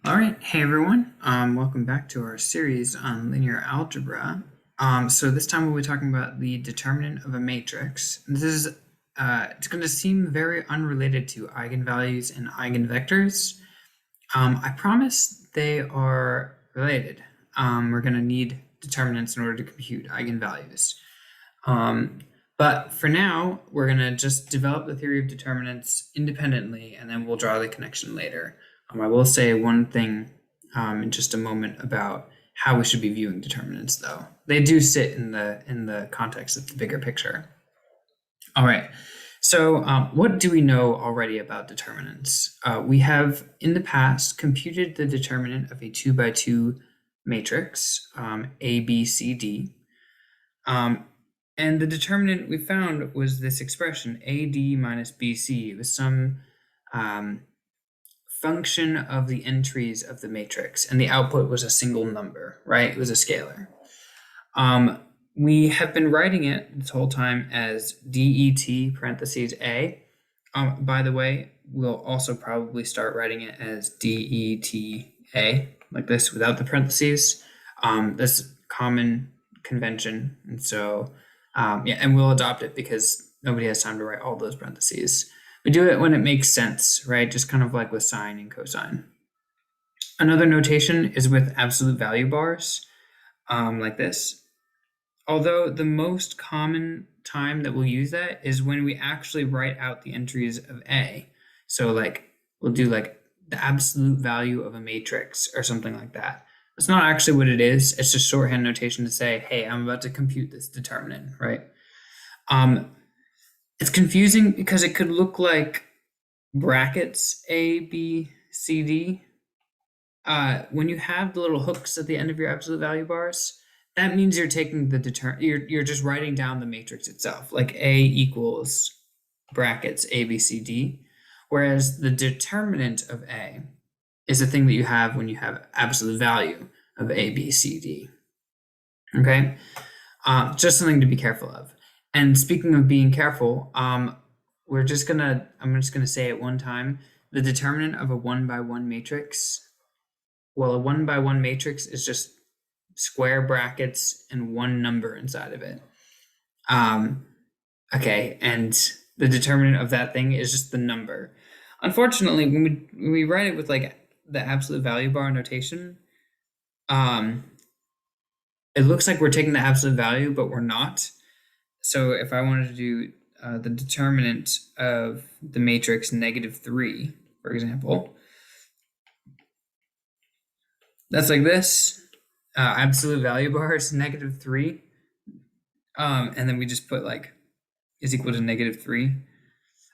All right, hey everyone. Welcome back to our series on linear algebra. So this time we'll be talking about the determinant of a matrix. This is it's going to seem very unrelated to eigenvalues and eigenvectors. I promise they are related. We're going to need determinants in order to compute eigenvalues. But for now, we're going to just develop the theory of determinants independently, and then we'll draw the connection later. I will say one thing in just a moment about how we should be viewing determinants, though. They do sit in the context of the bigger picture. All right. So what do we know already about determinants? We have, in the past, computed the determinant of a 2 by 2 matrix, A, B, C, D. And the determinant we found was this expression, AD minus BC. It was some function of the entries of the matrix, and the output was a single number, right? It was a scalar. We have been writing it this whole time as DET parentheses A. By the way, we'll also probably start writing it as DETA, like this, without the parentheses. That's common convention, and so and we'll adopt it because nobody has time to write all those parentheses. We do it when it makes sense, right? Just kind of like with sine and cosine. Another notation is with absolute value bars, like this. Although the most common time that we'll use that is when we actually write out the entries of A. So like we'll do like the absolute value of a matrix or something like that. That's not actually what it is. It's just shorthand notation to say, hey, I'm about to compute this determinant, right? It's confusing because it could look like brackets A, B, C, D. When you have the little hooks at the end of your absolute value bars, that means you're taking the you're just writing down the matrix itself, like A equals brackets A, B, C, D. Whereas the determinant of A is the thing that you have when you have absolute value of A, B, C, D. Okay? Just something to be careful of. And speaking of being careful, I'm just gonna say it one time. The determinant of a 1 by 1 matrix, well, a 1 by 1 matrix is just square brackets and one number inside of it. Okay, and the determinant of that thing is just the number. Unfortunately, when we write it with like the absolute value bar notation, it looks like we're taking the absolute value, but we're not. So if I wanted to do the determinant of the matrix -3, for example, that's like this. Absolute value bar is -3. And then we just put like is equal to -3.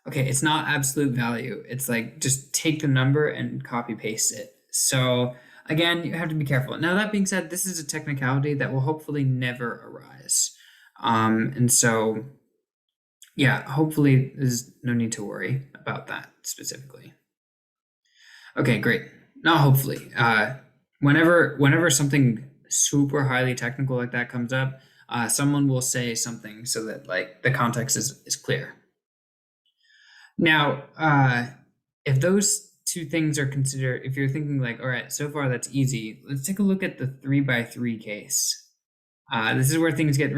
Okay, it's not absolute value. It's like just take the number and copy paste it. So again, you have to be careful. Now that being said, this is a technicality that will hopefully never arise. And so yeah, hopefully there's no need to worry about that specifically. Okay, great. Not hopefully. Whenever something super highly technical like that comes up, someone will say something so that like the context is clear. Now, if those two things are considered, if you're thinking like, all right, so far that's easy, let's take a look at the 3 by 3 case. This is where things get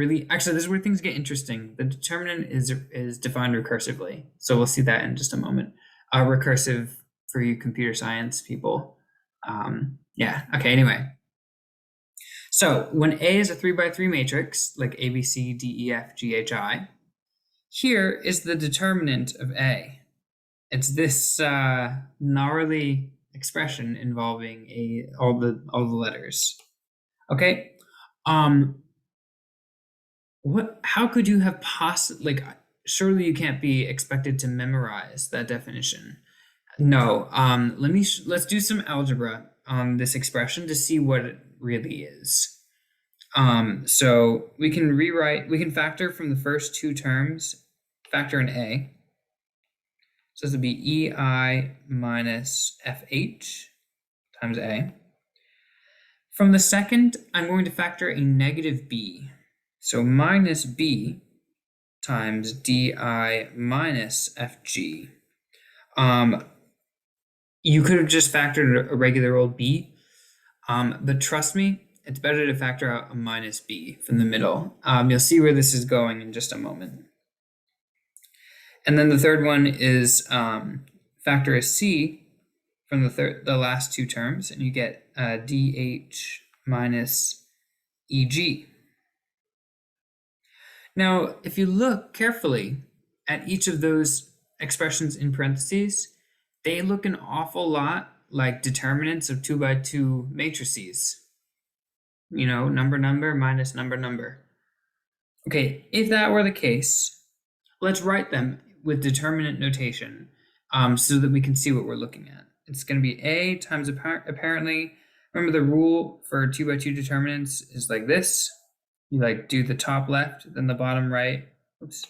interesting. The determinant is defined recursively. So we'll see that in just a moment. Recursive for you computer science people. Yeah, okay, anyway. So when A is a 3 by 3 matrix, like A, B, C, D, E, F, G, H, I, here is the determinant of A. It's this gnarly expression involving all the letters. Okay. How could you have surely you can't be expected to memorize that definition. No. Let's do some algebra on this expression to see what it really is. So we can factor from the first two terms, factor in A. So this would be EI minus FH times A. From the second, I'm going to factor a negative B. So minus B times DI minus FG. You could have just factored a regular old b, but trust me, it's better to factor out a minus b from the middle. You'll see where this is going in just a moment. And then the third one is factor a c from the last two terms, and you get dh minus eg. Now, if you look carefully at each of those expressions in parentheses, they look an awful lot like determinants of 2 by 2 matrices. You know, number minus number. Okay, if that were the case, let's write them with determinant notation so that we can see what we're looking at. It's going to be a times apparently. Remember the rule for 2 by 2 determinants is like this. You like do the top left, then the bottom right, oops,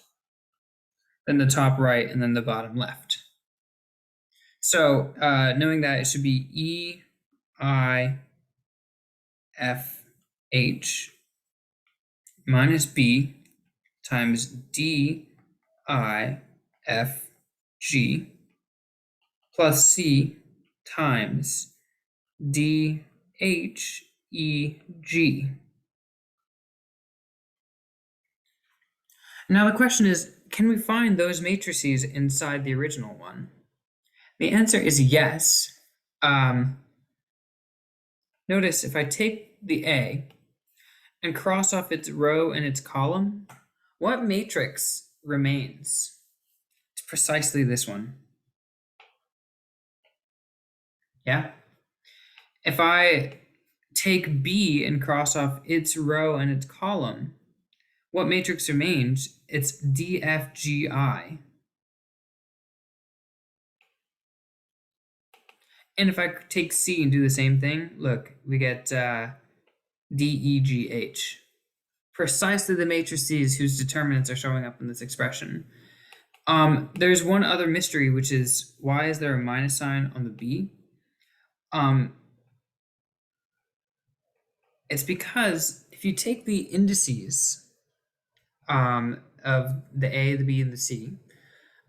then the top right, and then the bottom left. So knowing that, it should be E, I, F, H minus B times D, I, F, G plus C times D, H, E, G. Now the question is, can we find those matrices inside the original one? The answer is yes. Notice if I take the A and cross off its row and its column, what matrix remains? It's precisely this one. Yeah? If I take B and cross off its row and its column, what matrix remains? It's DFGI. And if I take C and do the same thing, look, we get DEGH. Precisely the matrices whose determinants are showing up in this expression. There's one other mystery, which is why is there a minus sign on the B? It's because if you take the indices of the A, the B, and the C,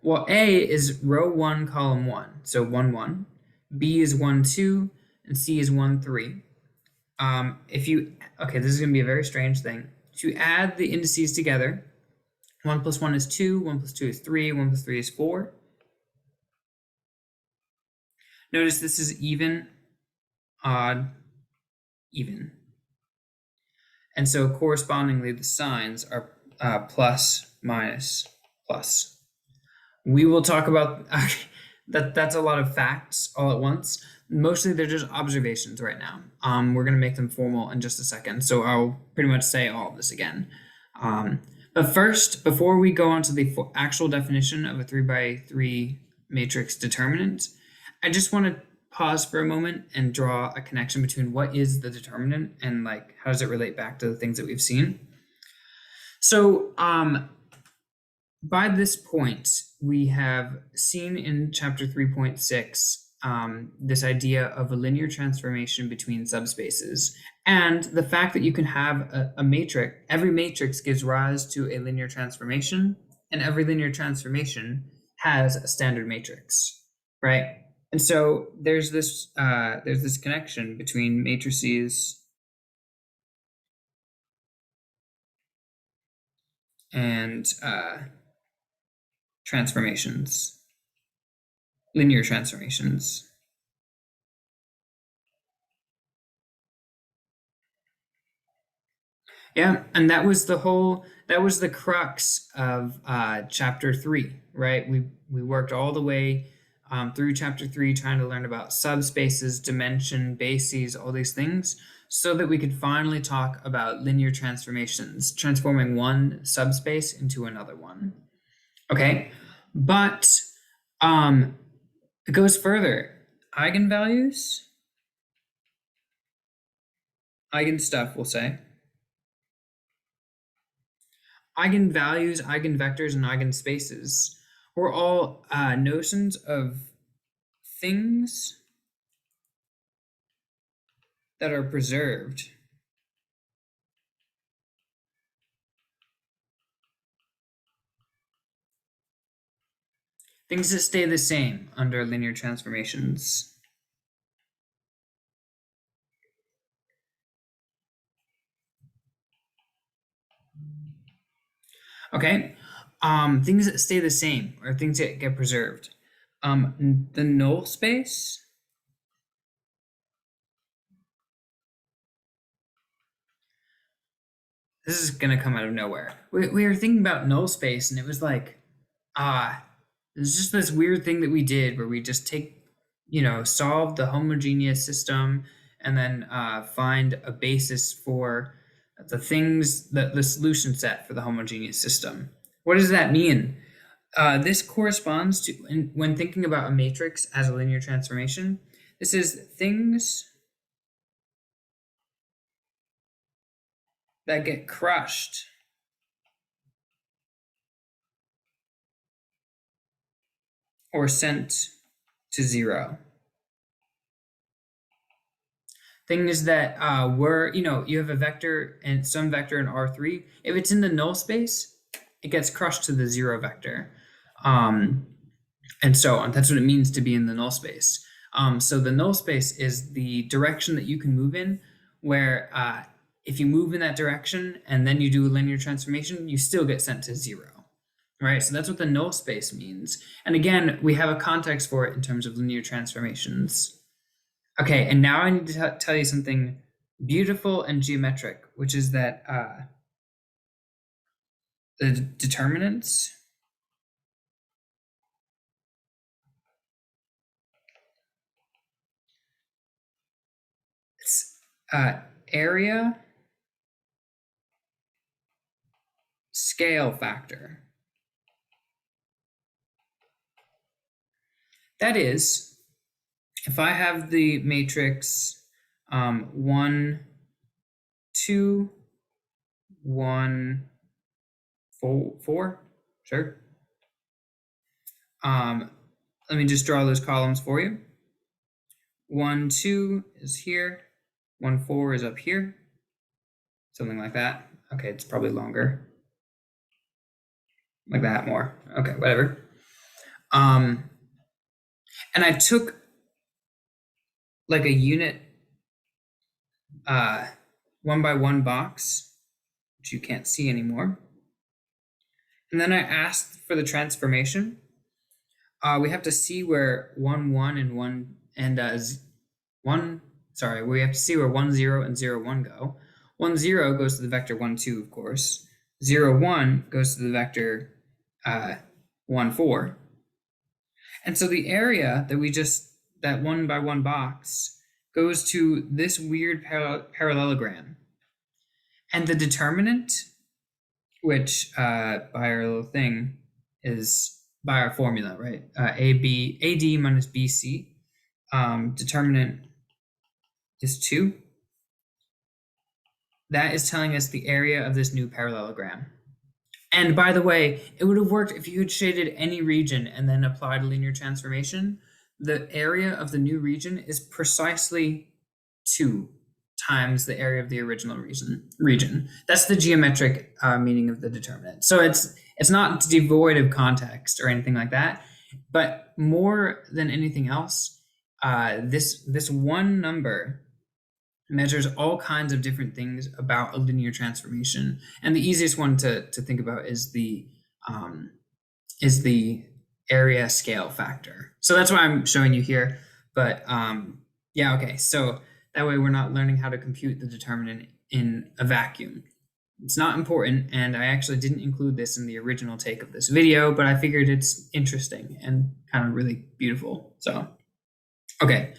well, A is row 1, column 1, so 1, 1. B is 1, 2, and C is 1, 3. Okay, this is going to be a very strange thing. If you add the indices together, 1 plus 1 is 2, 1 plus 2 is 3, 1 plus 3 is 4. Notice this is even, odd, even. And so correspondingly, the signs are plus, minus, plus. We will talk about that's a lot of facts all at once. Mostly they're just observations right now. We're going to make them formal in just a second, so I'll pretty much say all of this again. But first, before we go on to the actual definition of a 3 by 3 matrix determinant, I just want to pause for a moment and draw a connection between what is the determinant and like how does it relate back to the things that we've seen. So by this point, we have seen in chapter 3.6 this idea of a linear transformation between subspaces, and the fact that you can have a matrix. Every matrix gives rise to a linear transformation, and every linear transformation has a standard matrix, right? And so there's this connection between matrices and transformations, linear transformations. Yeah, and that was the crux of chapter 3, right? We worked all the way through chapter 3 trying to learn about subspaces, dimension, bases, all these things, so that we could finally talk about linear transformations, transforming one subspace into another one. Okay, but it goes further. Eigenvalues, eigenstuff, we'll say. Eigenvalues, eigenvectors, and eigenspaces were all notions of things that are preserved. Things that stay the same under linear transformations. Okay. Things that stay the same or things that get preserved. The null space. This is gonna come out of nowhere. We were thinking about null space, and it was like, ah, it's just this weird thing that we did where we just take, solve the homogeneous system and then find a basis for the things that the solution set for the homogeneous system. What does that mean? This corresponds to when thinking about a matrix as a linear transformation. This is things that get crushed or sent to zero. Things that were, you have a vector and some vector in R3. If it's in the null space, it gets crushed to the zero vector. And so on. That's what it means to be in the null space. So the null space is the direction that you can move in, where if you move in that direction and then you do a linear transformation, you still get sent to zero. Right? So that's what the null space means. And again, we have a context for it in terms of linear transformations. Okay, and now I need to tell you something beautiful and geometric, which is that the determinants it's area scale factor. That is, if I have the matrix 1, 2, 1, 4, sure. Let me just draw those columns for you. 1, 2 is here. 1, 4 is up here. Something like that. Okay, it's probably longer. Like that more. Okay, whatever. And I took like a unit 1 by 1 box, which you can't see anymore. And then I asked for the transformation. We have to see where 1, 1 and 1 and 1, sorry, we have to see where 1, 0 and 0, 1 go. 1, 0 goes to the vector 1, 2, of course. 0, 1 goes to the vector 1, 4. And so the area that 1 by 1 box goes to this weird parallelogram. And the determinant, which by our little thing is by our formula, right? AD minus BC. Determinant is 2. That is telling us the area of this new parallelogram. And by the way, it would have worked if you had shaded any region and then applied a linear transformation. The area of the new region is precisely 2 times the area of the original region. That's the geometric meaning of the determinant. So it's not devoid of context or anything like that, but more than anything else, this one number measures all kinds of different things about a linear transformation. And the easiest one to think about is the area scale factor. So that's why I'm showing you here. But yeah, okay. So that way we're not learning how to compute the determinant in a vacuum. It's not important, and I actually didn't include this in the original take of this video, but I figured it's interesting and kind of really beautiful. So, okay.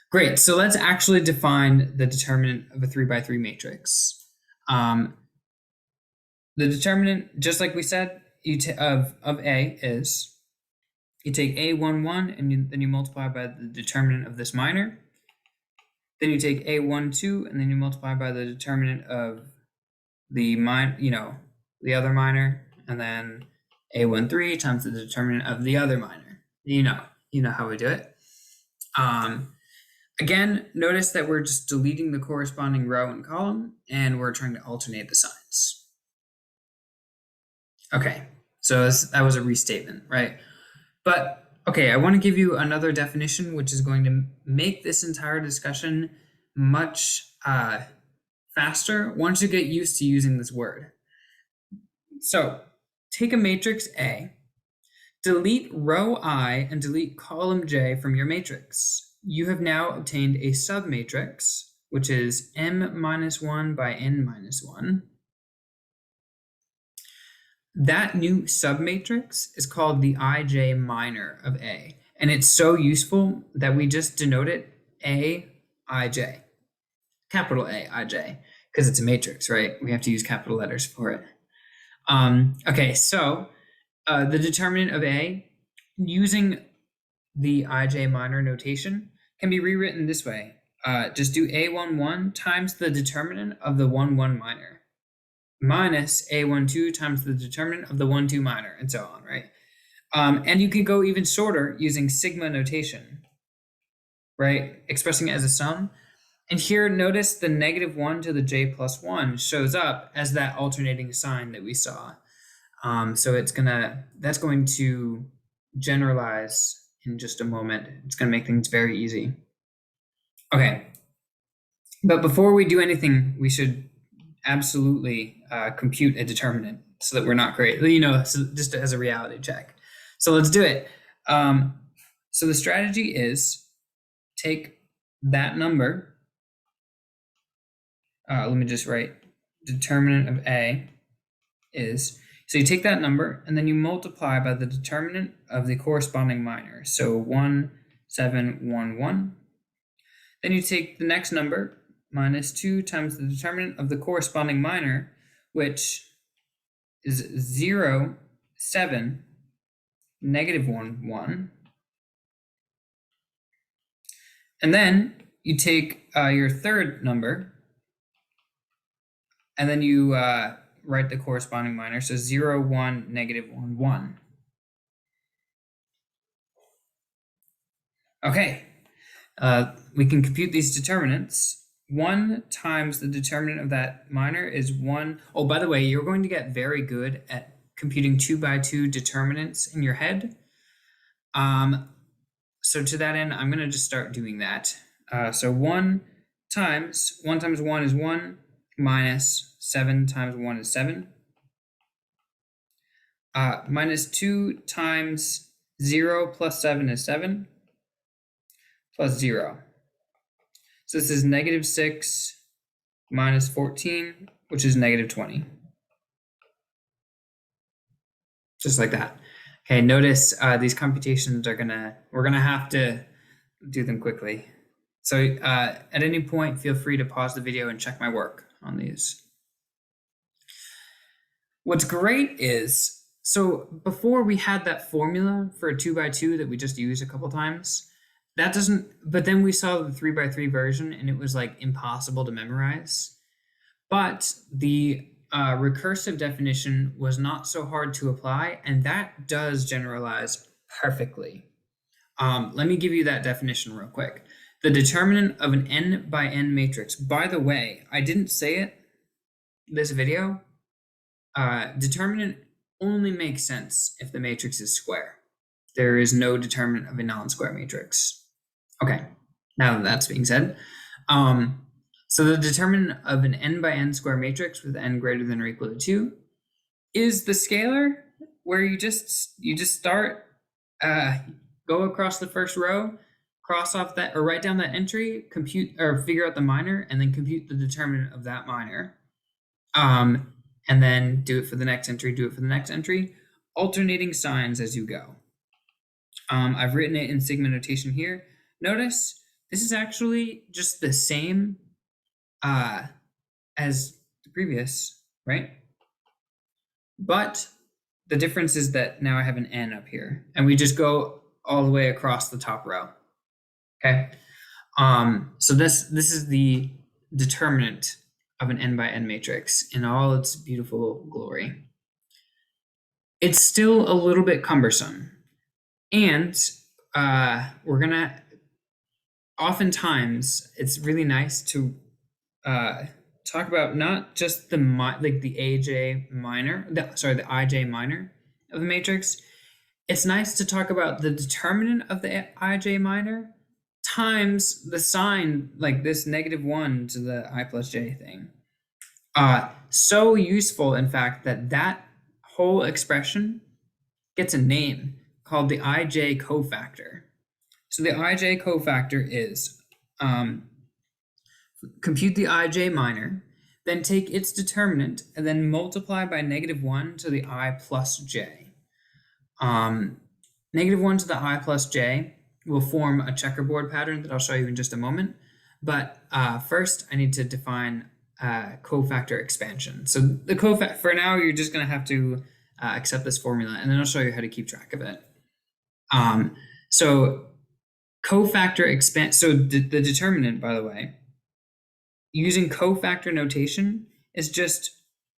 Great. So let's actually define the determinant of a 3 by 3 matrix. The determinant, just like we said, of A is you take A11 and then you multiply by the determinant of this minor. Then you take A12 and then you multiply by the determinant of the the other minor, and then A13 times the determinant of the other minor. You know how we do it. Again, notice that we're just deleting the corresponding row and column, and we're trying to alternate the signs. Okay, so that was a restatement, right? But, okay, I want to give you another definition, which is going to make this entire discussion much faster once you get used to using this word. So, take a matrix A, delete row I and delete column J from your matrix. You have now obtained a submatrix, which is m minus 1 by n minus 1. That new submatrix is called the ij minor of A, and it's so useful that we just denote it Aij, capital Aij, because it's a matrix, right? We have to use capital letters for it. Okay, so the determinant of A, using the ij minor notation, can be rewritten this way. Just do A11 times the determinant of the 1,1 minor minus A12 times the determinant of the 1,2 minor, and so on, right? And you can go even shorter using sigma notation, right? Expressing it as a sum. And here, notice the -1 to the j plus 1 shows up as that alternating sign that we saw. So that's going to generalize in just a moment. It's going to make things very easy. Okay. But before we do anything, we should absolutely compute a determinant so that we're not great, so just as a reality check. So let's do it. So the strategy is take that number. Let me just write determinant of A is, so you take that number and then you multiply by the determinant of the corresponding minor. So 1, 7, 1, 1. Then you take the next number, minus 2 times the determinant of the corresponding minor, which is 0, 7, -1, 1. And then you take your third number, and then you write the corresponding minor, so 0, 1, -1, 1. Okay, we can compute these determinants. 1 times the determinant of that minor is 1. Oh, by the way, you're going to get very good at computing 2 by 2 determinants in your head. So to that end, I'm going to just start doing that. So 1 times 1 is 1, minus 7 times 1 is 7. Minus 2 times 0 plus 7 is 7, plus 0. So this is -6 minus 14, which is -20. Just like that. Okay, notice these computations we're gonna have to do them quickly. So at any point, feel free to pause the video and check my work on these. What's great is, so before we had that formula for a 2 by 2 that we just used a couple times. But then we saw the 3 by 3 version and it was like impossible to memorize. But the recursive definition was not so hard to apply, and that does generalize perfectly. Let me give you that definition real quick. The determinant of an n by n matrix. By the way, I didn't say it this video. Determinant only makes sense if the matrix is square. There is no determinant of a non-square matrix. Okay, now that that's being said, so the determinant of an n by n square matrix with n greater than or equal to 2 is the scalar where you just start, go across the first row, cross off that, or write down that entry, compute or figure out the minor, and then compute the determinant of that minor. And then do it for the next entry, do it for the next entry, alternating signs as you go. I've written it in sigma notation here. Notice this is actually just the same as the previous, right? But the difference is that now I have an n up here, and we just go all the way across the top row. Okay. So this is the determinant of an n by n matrix in all its beautiful glory. It's still a little bit cumbersome, and we're gonna. Oftentimes, it's really nice to talk about not just the ij minor, the ij minor of the matrix. It's nice to talk about the determinant of the ij minor times the sign, like this -1 to the I plus j thing. So useful, in fact, that whole expression gets a name called the ij cofactor. So the ij cofactor is compute the ij minor, then take its determinant and then multiply by -1 to the I plus j. -1 to the I plus j will form a checkerboard pattern that I'll show you in just a moment. But first, I need to define cofactor expansion. So the cofactor, for now, you're just going to have to accept this formula, and then I'll show you how to keep track of it. So cofactor expand. So the determinant, by the way, using cofactor notation is just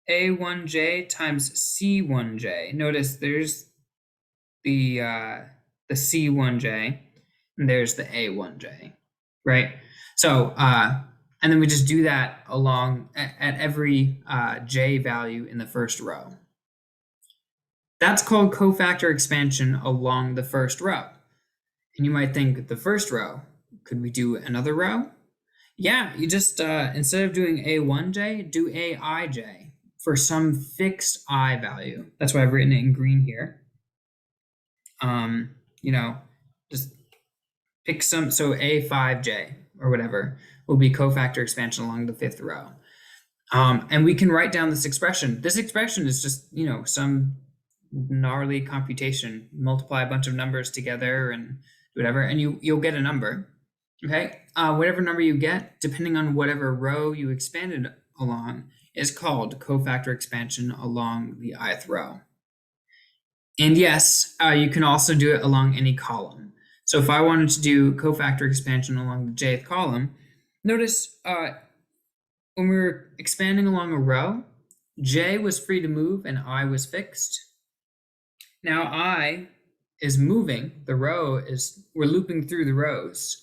a1j times c1j. Notice there's the c1j and there's the a1j, right? So and then we just do that along at every j value in the first row. That's called cofactor expansion along the first row. And you might think, the first row, could we do another row? Yeah, you just, instead of doing a1j, do aij for some fixed I value. That's why I've written it in green here. Just pick some, so a5j or whatever will be cofactor expansion along the fifth row. And we can write down this expression. This expression is just, some gnarly computation. Multiply a bunch of numbers together and whatever, and you'll get a number. Okay, whatever number you get, depending on whatever row you expanded along, is called cofactor expansion along the ith row. And yes, you can also do it along any column. So if I wanted to do cofactor expansion along the jth column, notice when we were expanding along a row, j was free to move and I was fixed. Now I is moving, the row is, we're looping through the rows,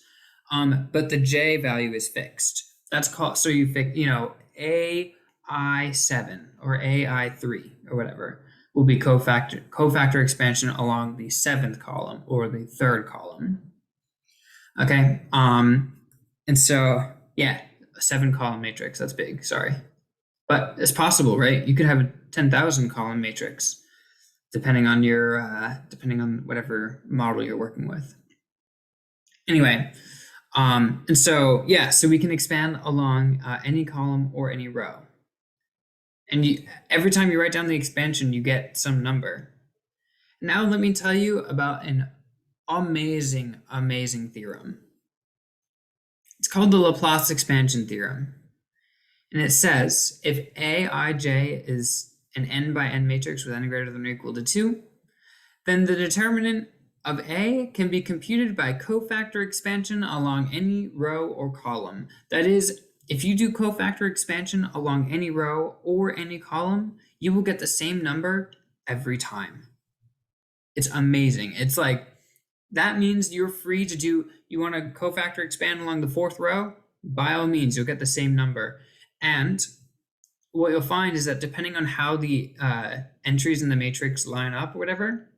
but the j value is fixed. That's called, so you fix, ai7 or ai3 or whatever will be cofactor expansion along the seventh column or the third column. Okay, and so yeah, a 7-column matrix, that's big, sorry. But it's possible, right? You could have a 10,000 column matrix depending on your depending on whatever model you're working with. Anyway, and so yeah, so we can expand along any column or any row. And every time you write down the expansion, you get some number. Now let me tell you about an amazing, amazing theorem. It's called the Laplace expansion theorem. And it says if aij is an n by n matrix with n greater than or equal to 2, then the determinant of A can be computed by cofactor expansion along any row or column. That is, if you do cofactor expansion along any row or any column, you will get the same number every time. It's amazing. It's like, that means you're free to do, you want to cofactor expand along the fourth row? By all means, you'll get the same number. And what you'll find is that depending on how the entries in the matrix line up or whatever,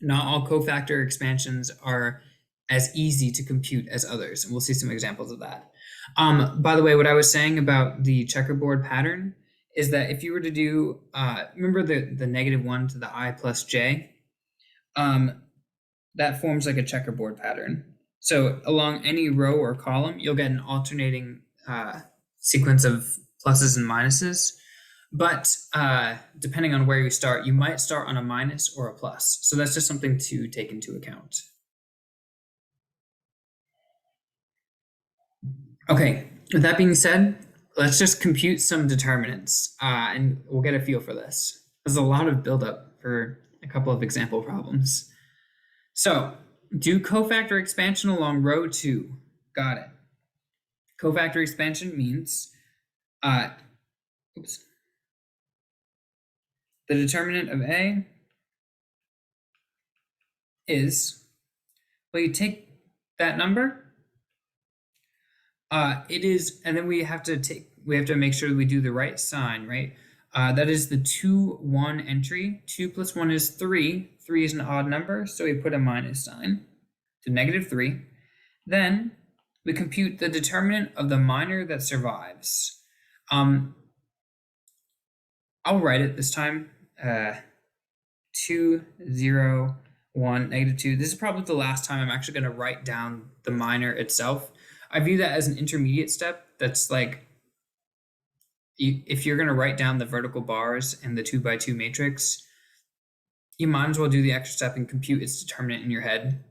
not all cofactor expansions are as easy to compute as others. And we'll see some examples of that. By the way, what I was saying about the checkerboard pattern is that if you were to do, remember the -1 to the I plus j? That forms like a checkerboard pattern. So along any row or column, you'll get an alternating sequence of pluses and minuses. But depending on where you start, you might start on a minus or a plus. So that's just something to take into account. Okay, with that being said, let's just compute some determinants and we'll get a feel for this. There's a lot of buildup for a couple of example problems. So do cofactor expansion along row 2. Got it. Cofactor expansion means the determinant of A is, well, you take that number, it is, and then we have to make sure that we do the right sign, right? That is the 2, 1 entry. 2 plus 1 is 3. 3 is an odd number, so we put a minus sign to -3. Then we compute the determinant of the minor that survives. I'll write it this time. 2, 0, 1, -2. This is probably the last time I'm actually going to write down the minor itself. I view that as an intermediate step. That's like, if you're going to write down the vertical bars in the 2 by 2 matrix, you might as well do the extra step and compute its determinant in your head.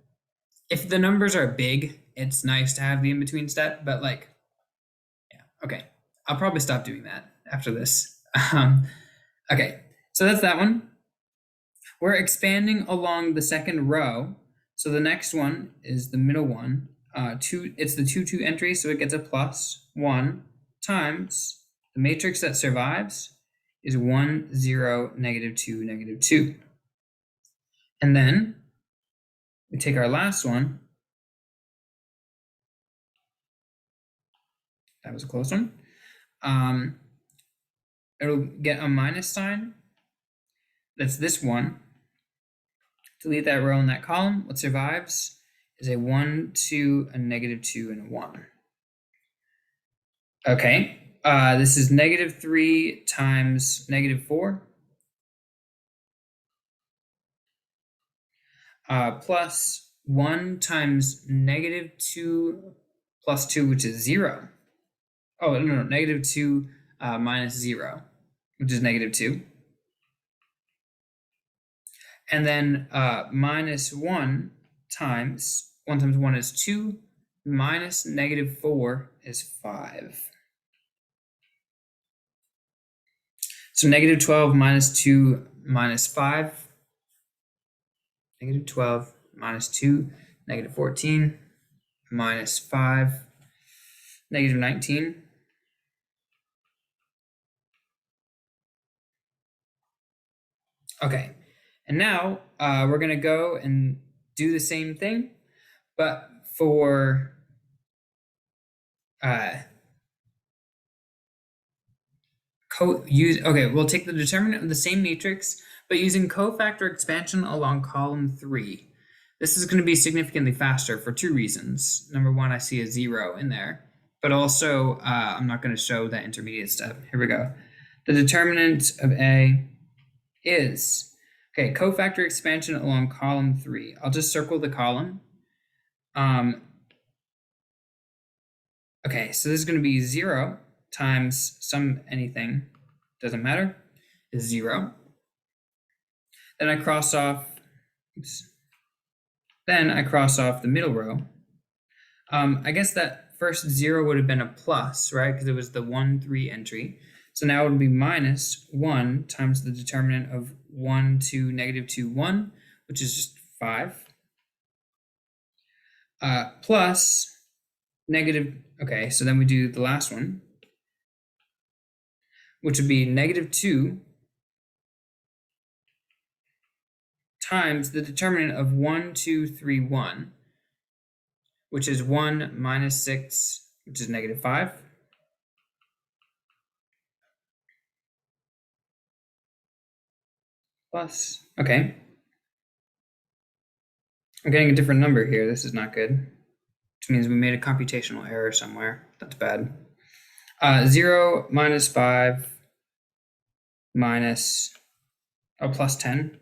If the numbers are big, it's nice to have the in-between step, but like, yeah, okay. I'll probably stop doing that after this. Okay, so that's that one. We're expanding along the second row. So the next one is the middle one. It's the 2, 2 entry, so it gets a plus 1 times the matrix that survives is 1, 0, -2, -2. And then we take our last one. That was a close one. It'll get a minus sign. That's this one. Delete that row in that column. What survives is a 1, 2, a -2, and a 1. Okay. This is -3 times -4. Plus 1 times -2 plus 2, which is 0. Oh, no, -2 minus 0, which is -2. And then minus 1 times 1 is 2, minus -4 is 5. So -12 minus 2 minus 5. -12 minus 2, -14 minus 5, -19. Okay, and now we're going to go and do the same thing, but for we'll take the determinant of the same matrix, but using cofactor expansion along column 3. This is going to be significantly faster for 2 reasons. Number one, I see a 0 in there, but also I'm not going to show that intermediate step. Here we go. The determinant of A is, okay, cofactor expansion along column 3. I'll just circle the column. Okay, so this is going to be 0 times anything, doesn't matter, is 0. Then I cross off, the middle row. I guess that first 0 would have been a plus, right? Because it was the 1, 3 entry. So now it would be minus 1 times the determinant of 1, 2, -2, 1, which is just 5. Plus negative, okay, so then we do the last one, which would be -2 times the determinant of 1, 2, 3, 1, which is 1 minus 6, which is -5. Plus, okay. I'm getting a different number here. This is not good, which means we made a computational error somewhere. That's bad. 0 minus 5 minus, plus 10,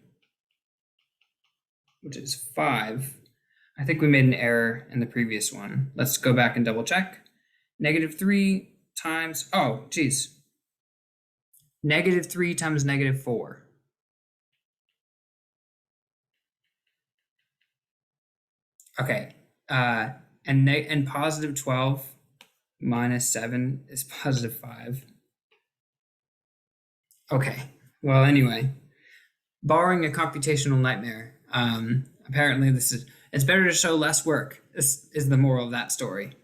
which is 5. I think we made an error in the previous one. Let's go back and double check. -3 times, oh, geez. -3 times -4. Okay, and positive 12 minus 7 is positive 5. Okay, well, anyway, barring a computational nightmare, apparently it's better to show less work. This is the moral of that story.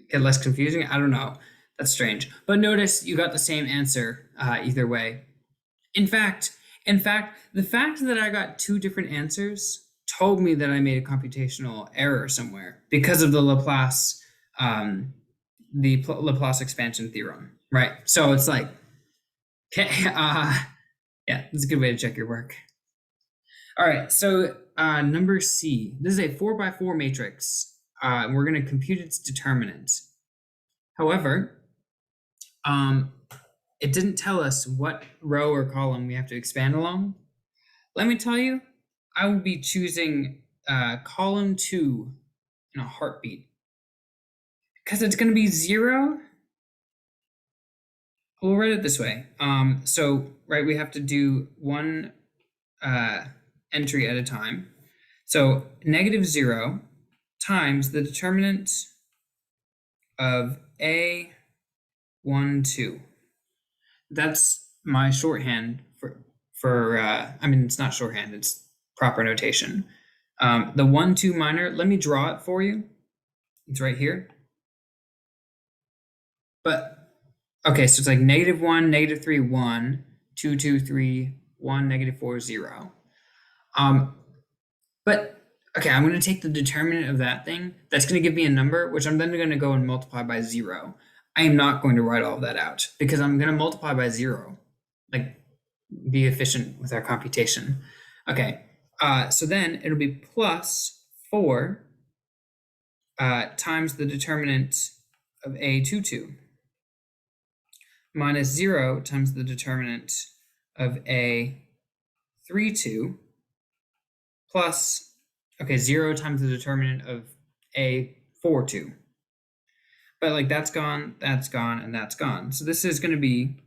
Get less confusing? I don't know. That's strange. But notice you got the same answer either way. In fact, the fact that I got 2 different answers told me that I made a computational error somewhere because of the Laplace expansion theorem, right? So it's like, okay, yeah, that's a good way to check your work. All right, so number C. This is a 4 by 4 matrix. We're going to compute its determinant. However, it didn't tell us what row or column we have to expand along. Let me tell you, I will be choosing column 2 in a heartbeat because it's going to be 0. We'll write it this way. So, right, we have to do one entry at a time. So, -0 times the determinant of A1, 2. That's my shorthand for I mean, it's not shorthand, it's proper notation. The 1, 2 minor, let me draw it for you. It's right here. But, okay, so it's like -1, -3, 1, 2, 2, 3, 1, -4, 0. But, okay, I'm going to take the determinant of that thing. That's going to give me a number, which I'm then going to go and multiply by 0. I am not going to write all of that out because I'm going to multiply by 0. Like, be efficient with our computation. Okay, so then it'll be plus 4 times the determinant of A22 minus 0 times the determinant of A32 plus, okay, 0 times the determinant of A42. But like that's gone, and that's gone. So this is going to be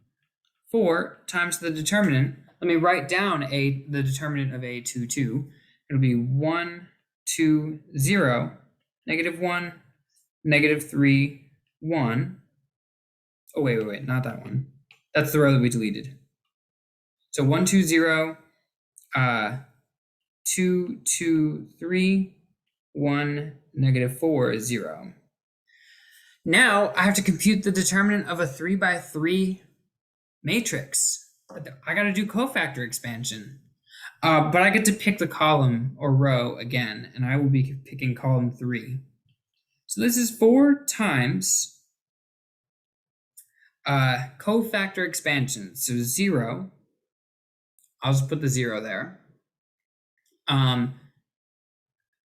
4 times the determinant. Let me write down the determinant of A22. It'll be 1, 2, 0, -1, -3, 1. Oh, wait, not that one. That's the row that we deleted. So 1, 2, 0, 2, 2, 3, 1, -4, 0. Now I have to compute the determinant of a 3 by 3 matrix. I got to do cofactor expansion. But I get to pick the column or row again, and I will be picking column 3. So this is 4 times cofactor expansion. So 0. I'll just put the 0 there.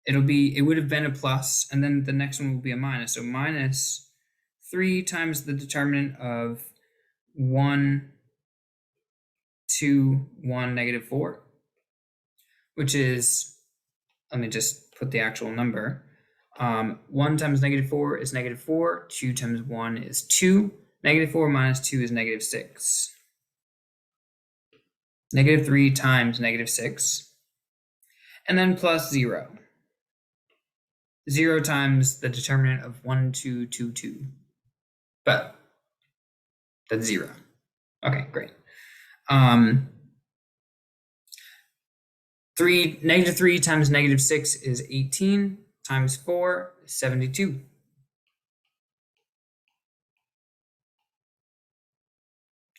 It would have been a plus, and then the next one will be a minus. So minus 3 times the determinant of 1, 2, 1, -4, which is, let me just put the actual number. 1 times -4 is -4. 2 times 1 is 2. -4 minus 2 is -6. -3 times -6. And then plus 0. 0 times the determinant of 1, 2, 2, 2. But that's 0. Okay, great. -3 times -6 is 18 times 4 is 72.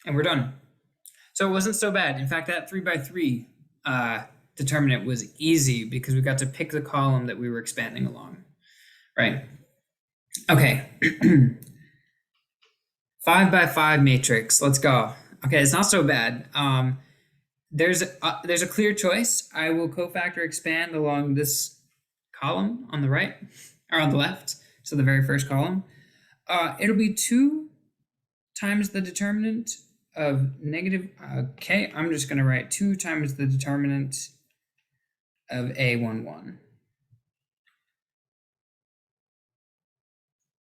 And we're done. So it wasn't so bad. In fact, that 3 by 3 determinant was easy because we got to pick the column that we were expanding along, right? Okay. 5 by 5 matrix. Let's go. Okay, it's not so bad. There's a clear choice. I will cofactor expand along this column on the right, or on the left, so the very first column. It'll be 2 times the determinant of negative, okay, I'm just going to write 2 times the determinant of A11.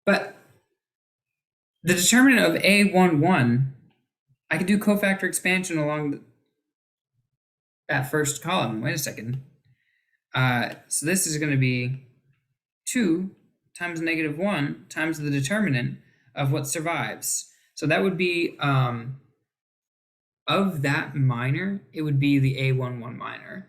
But the determinant of A11, I could do cofactor expansion along that first column. Wait a second. So this is going to be 2 times -1 times the determinant of what survives. So that would be, of that minor, it would be the A11 minor.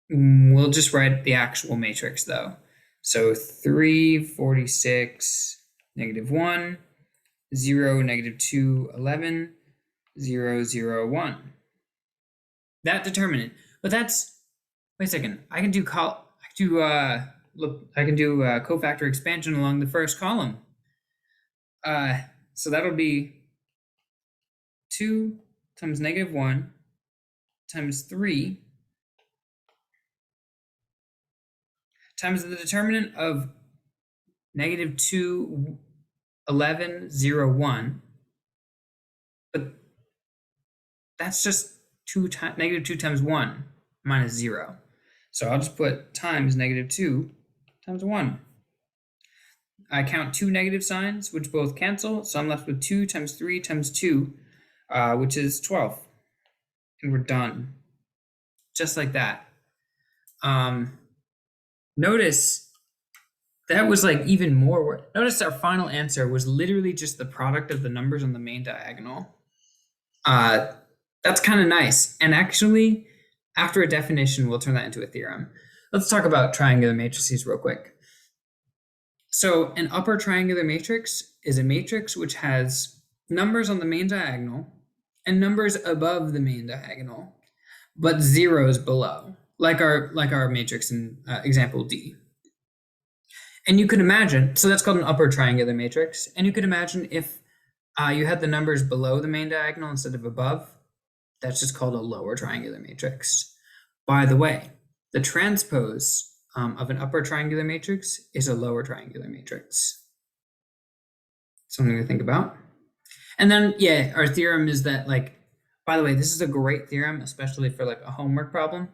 We'll just write the actual matrix though. So 3, 46, -1, 0, -2, 11, 0, 0, 1. That determinant. But that's, wait a second. I can do cofactor expansion along the first column. So that'll be 2 times -1 times 3 times the determinant of -2, 11, 0, 1. But that's just negative 2 times 1 minus 0. So I'll just put times negative 2 times 1. I count two negative signs, which both cancel, so I'm left with 2 times 3 times 2, which is 12. And we're done. Just like that. Notice that was like even more work. Notice our final answer was literally just the product of the numbers on the main diagonal. That's kind of nice. And actually, after a definition, we'll turn that into a theorem. Let's talk about triangular matrices real quick. So an upper triangular matrix is a matrix which has numbers on the main diagonal and numbers above the main diagonal, but zeros below, like our matrix in example D. And you could imagine, so that's called an upper triangular matrix. And you could imagine if you had the numbers below the main diagonal instead of above, that's just called a lower triangular matrix. By the way, the transpose of an upper triangular matrix is a lower triangular matrix. Something to think about. And then, yeah, our theorem is that, like, by the way, this is a great theorem, especially for like a homework problem.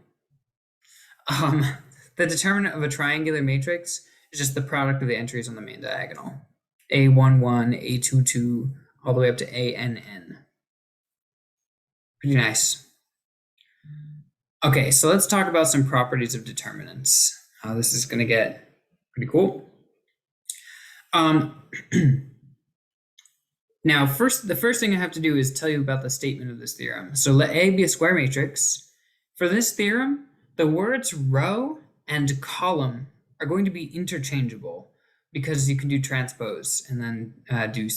The determinant of a triangular matrix is just the product of the entries on the main diagonal. A11, A22, all the way up to ANN. Pretty nice. Okay, so let's talk about some properties of determinants. This is going to get pretty cool. Now, the first thing I have to do is tell you about the statement of this theorem. So let A be a square matrix. For this theorem, the words row and column are going to be interchangeable because you can do transpose and then do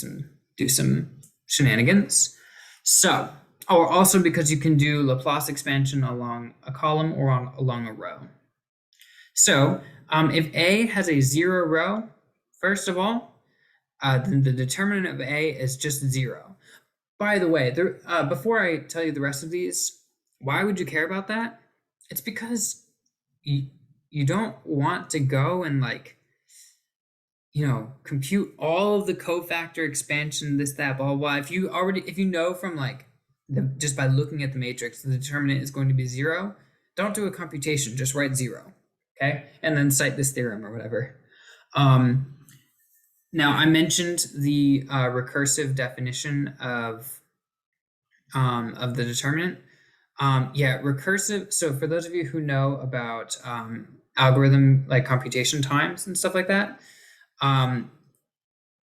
some shenanigans. So, or also because you can do Laplace expansion along a column or along a row. So if A has a 0 row, first of all, then the determinant of A is just 0. By the way, before I tell you the rest of these, why would you care about that? It's because you don't want to go and compute all of the cofactor expansion, this, that, blah, blah. If you know from just by looking at the matrix, the determinant is going to be 0, don't do a computation, just write 0, okay? And then cite this theorem or whatever. Now, I mentioned the recursive definition of the determinant. Recursive. So for those of you who know about algorithm, like computation times and stuff like that,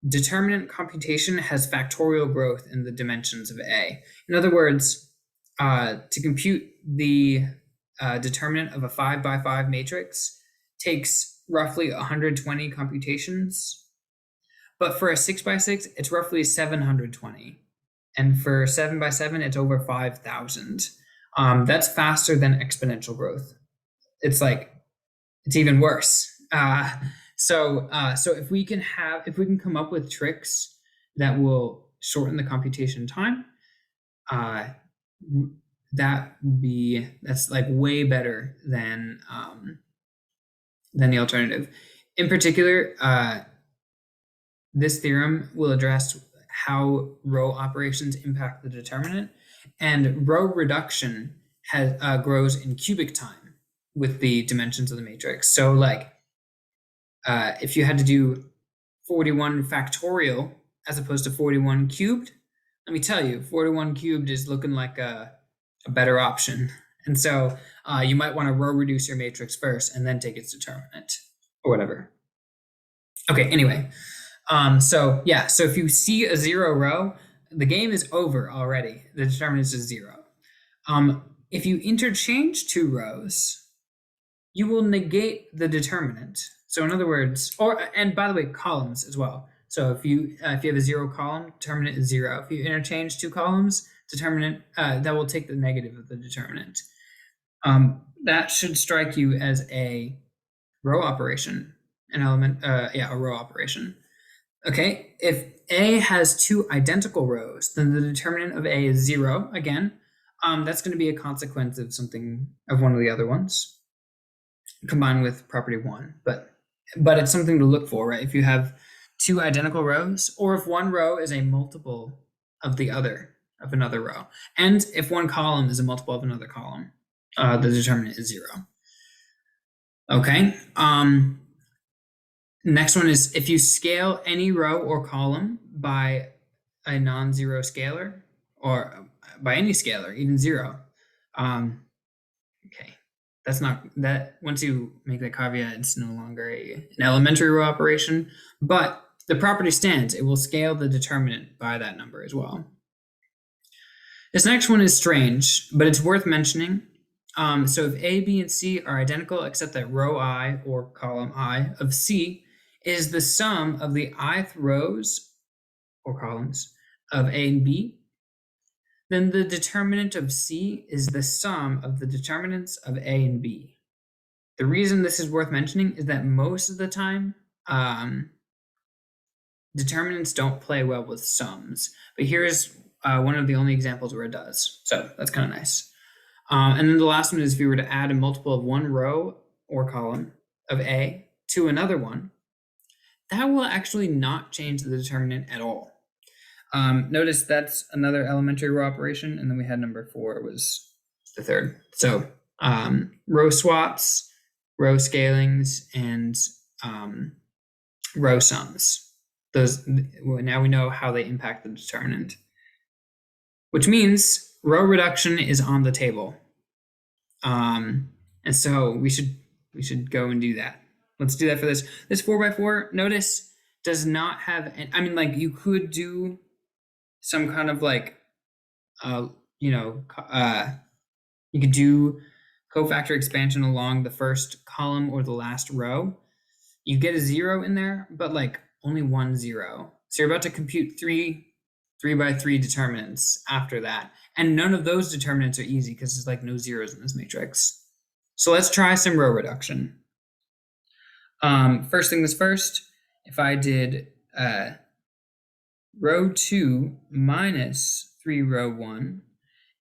determinant computation has factorial growth in the dimensions of A. In other words, to compute the determinant of a 5 by 5 matrix takes roughly 120 computations. But for a 6 by 6, it's roughly 720. And for 7 by 7, it's over 5,000. That's faster than exponential growth. It's even worse. So if we can come up with tricks that will shorten the computation time, that's like way better than the alternative. In particular, this theorem will address how row operations impact the determinant, and row reduction grows in cubic time with the dimensions of the matrix. So if you had to do 41 factorial as opposed to 41 cubed, let me tell you, 41 cubed is looking like a better option. And so you might want to row reduce your matrix first and then take its determinant or whatever. Okay, anyway. So if you see a 0 row, the game is over already. The determinant is 0. If you interchange two rows, you will negate the determinant. So in other words, and by the way, columns as well. So if you have a 0 column, determinant is 0. If you interchange two columns, determinant that will take the negative of the determinant. That should strike you as a row operation, a row operation. Okay, if A has two identical rows, then the determinant of A is 0 again. That's going to be a consequence of one of the other ones, combined with property 1. But it's something to look for, right? If you have two identical rows, or if one row is a multiple of the other. of another row. And if one column is a multiple of another column, the determinant is 0. Okay. Next one is if you scale any row or column by a non-zero scalar, or by any scalar, even 0. Okay. That's not that once you make that caveat, it's no longer an elementary row operation, but the property stands. It will scale the determinant by that number as well. This next one is strange, but it's worth mentioning. So if A, B, and C are identical, except that row I or column I of C is the sum of the ith rows or columns of A and B, then the determinant of C is the sum of the determinants of A and B. The reason this is worth mentioning is that most of the time, determinants don't play well with sums, but here's one of the only examples where it does. So that's kind of nice. And then the last one is if you were to add a multiple of one row or column of A to another one, that will actually not change the determinant at all. Notice that's another elementary row operation, and then we had number 4 was the third. So row swaps, row scalings, and row sums. Those now we know how they impact the determinant, which means row reduction is on the table. And so we should go and do that. Let's do that for this. This 4x4, notice, does not have, I mean, like you could do some kind of like, you could do cofactor expansion along the first column or the last row. You get a 0 in there, but like only 1 0. So you're about to compute 3 by 3 determinants after that. And none of those determinants are easy because there's like no zeros in this matrix. So let's try some row reduction. First thing first, if I did row 2 minus 3 row 1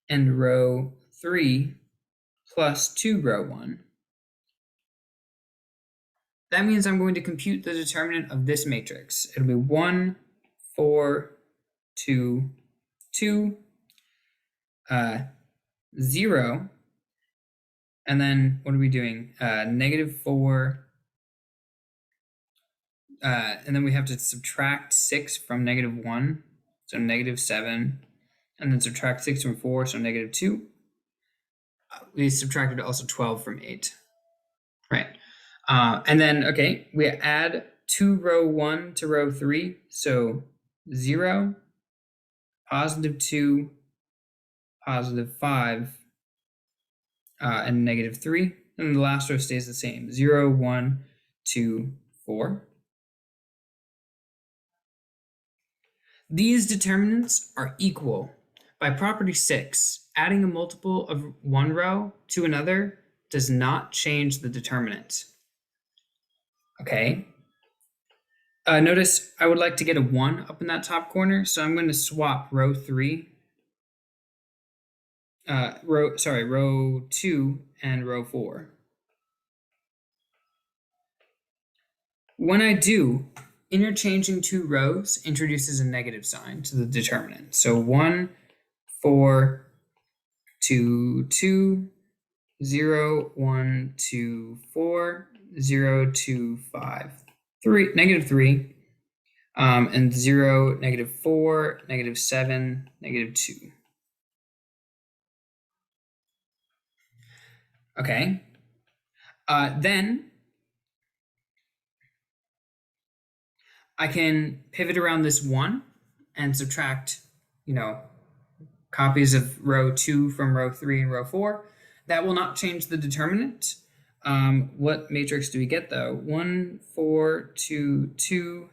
and row 3 plus 2 row 1, that means I'm going to compute the determinant of this matrix. It'll be 1, 4, 2, 2, 0, and then what are we doing? -4, and then we have to subtract 6 from -1, so -7, and then subtract 6 from 4, so -2. We subtracted also 12 from 8, right? And then, okay, we add 2 row 1 to row 3, so 0, +2, +5, and -3. And the last row stays the same, 0, 1, 2, 4. These determinants are equal. By property 6, adding a multiple of one row to another does not change the determinant. Okay. Notice I would like to get a 1 up in that top corner, so I'm going to swap row 3, row 2 and row 4. When I do, interchanging 2 rows introduces a negative sign to the determinant. So 1, 4, 2, 2, 0, 1, 2, 4, 0, 2, 5, 3, -3, and 0, -4, -7, -2. Okay. Then I can pivot around this 1 and subtract, copies of row 2 from row 3 and row 4. That will not change the determinant. What matrix do we get though? 1, 4, 2, 2,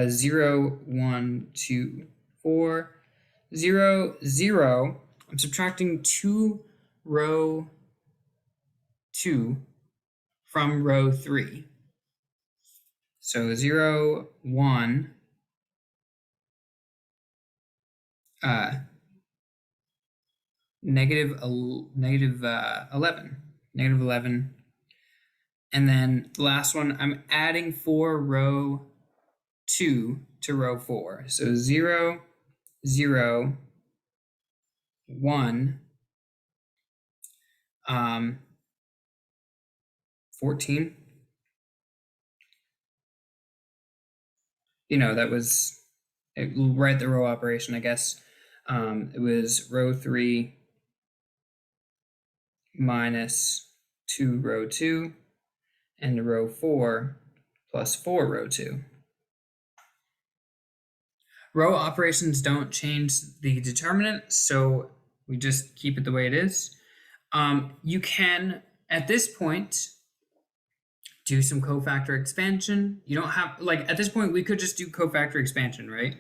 0, 1, 2, 4, 0, 0. I'm subtracting 2 row 2 from row 3. So 0, 1, -11, and then the last one, I'm adding 4 row 2 to row 4. So 0, 0, 1, 14. That was right the row operation, I guess. It was row 3 minus 2 row 2 and row 4 plus 4 row 2. Row operations don't change the determinant, so we just keep it the way it is. You can, at this point, do some cofactor expansion. You don't have, at this point, we could just do cofactor expansion, right?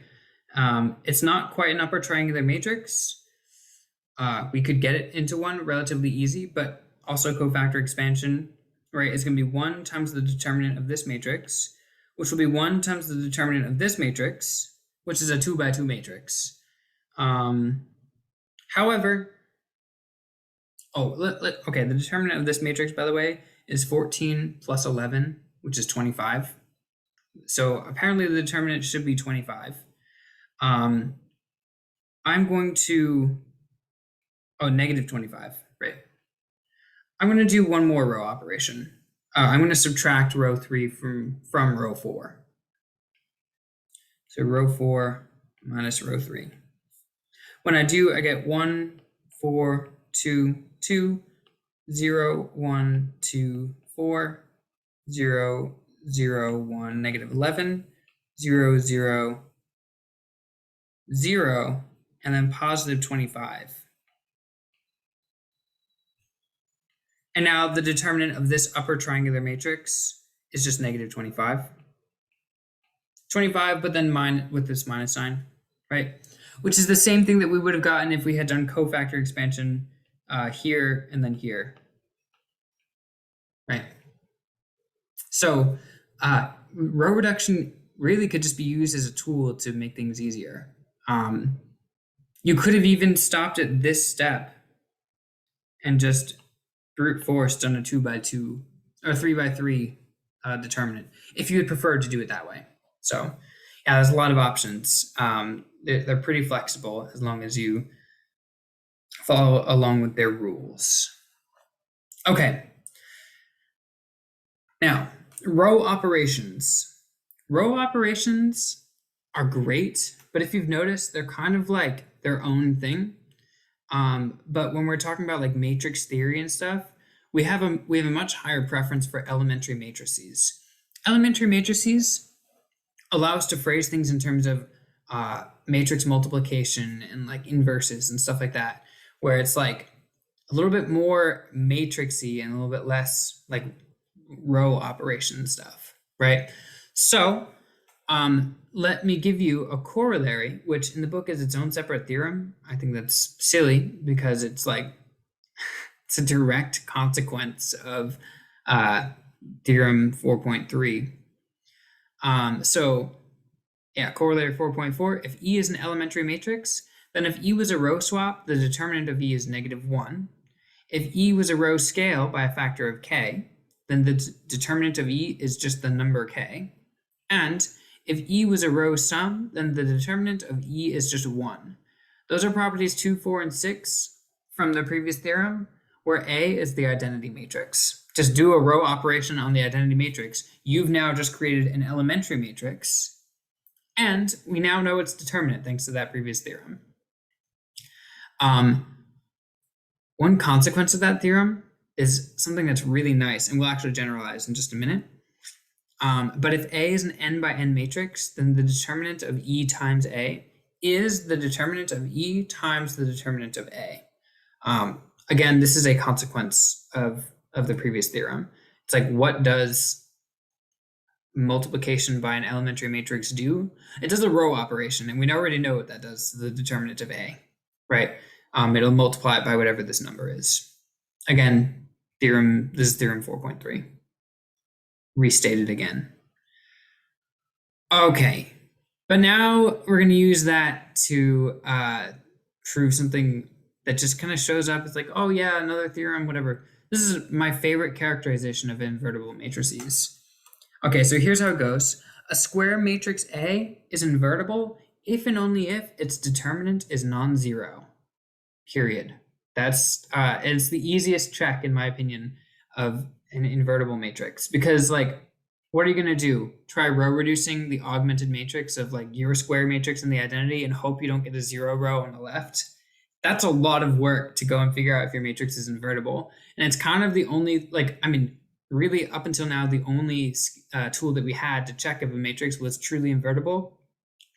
It's not quite an upper triangular matrix. We could get it into one relatively easy, but also cofactor expansion, right, is going to be 1 times the determinant of this matrix, which will be 1 times the determinant of this matrix, which is a 2 by 2 matrix. However, okay, the determinant of this matrix, by the way, is 14 plus 11, which is 25. So apparently the determinant should be 25. I'm going to, negative 25, right? I'm going to do one more row operation. I'm going to subtract row 3 from row 4. So row 4 minus row 3. When I do, I get 1, 4, 2, 2, 0, 1, 2, 4, 0, 0, 1, negative 11, 0, 0, 0, and then positive 25. And now the determinant of this upper triangular matrix is just negative 25. 25, but then with this minus sign, right? Which is the same thing that we would have gotten if we had done cofactor expansion here and then here, right? So row reduction really could just be used as a tool to make things easier. You could have even stopped at this step and just brute force done a 2 by 2 or 3 by 3 determinant if you would prefer to do it that way. So yeah, there's a lot of options. They're pretty flexible as long as you follow along with their rules. Okay. Now, row operations. Row operations are great, but if you've noticed, they're kind of like their own thing. But when we're talking about like matrix theory and stuff, we have a much higher preference for elementary matrices. Elementary matrices allow us to phrase things in terms of matrix multiplication and like inverses and stuff like that, where it's like a little bit more matrixy and a little bit less like row operation stuff, right? So let me give you a corollary, which in the book is its own separate theorem. I think that's silly because it's like it's a direct consequence of theorem 4.3. So yeah, corollary 4.4, if E is an elementary matrix, then if E was a row swap, the determinant of E is negative 1. If E was a row scale by a factor of k, then the determinant of E is just the number k. And if E was a row sum, then the determinant of E is just 1. Those are properties 2, 4, and 6 from the previous theorem, where A is the identity matrix. Just do a row operation on the identity matrix. You've now just created an elementary matrix, and we now know its determinant thanks to that previous theorem. One consequence of that theorem is something that's really nice, and we'll actually generalize in just a minute. But if A is an n by n matrix, then the determinant of E times A is the determinant of E times the determinant of A. Again, this is a consequence of the previous theorem. It's like, what does multiplication by an elementary matrix do? It does a row operation, and we already know what that does to the determinant of A, right? It'll multiply it by whatever this number is. Again, this is theorem 4.3. Restated again. Okay, but now we're going to use that to prove something that just kind of shows up. It's like, oh yeah, another theorem, whatever. This is my favorite characterization of invertible matrices. Okay, so here's how it goes. A square matrix A is invertible if and only if its determinant is non-zero. Period. That's it's the easiest check, in my opinion, of an invertible matrix, because like, what are you going to do? Try row reducing the augmented matrix of like your square matrix and the identity and hope you don't get a zero row on the left? That's a lot of work to go and figure out if your matrix is invertible. And it's kind of the only, like, I mean, really up until now, the only tool that we had to check if a matrix was truly invertible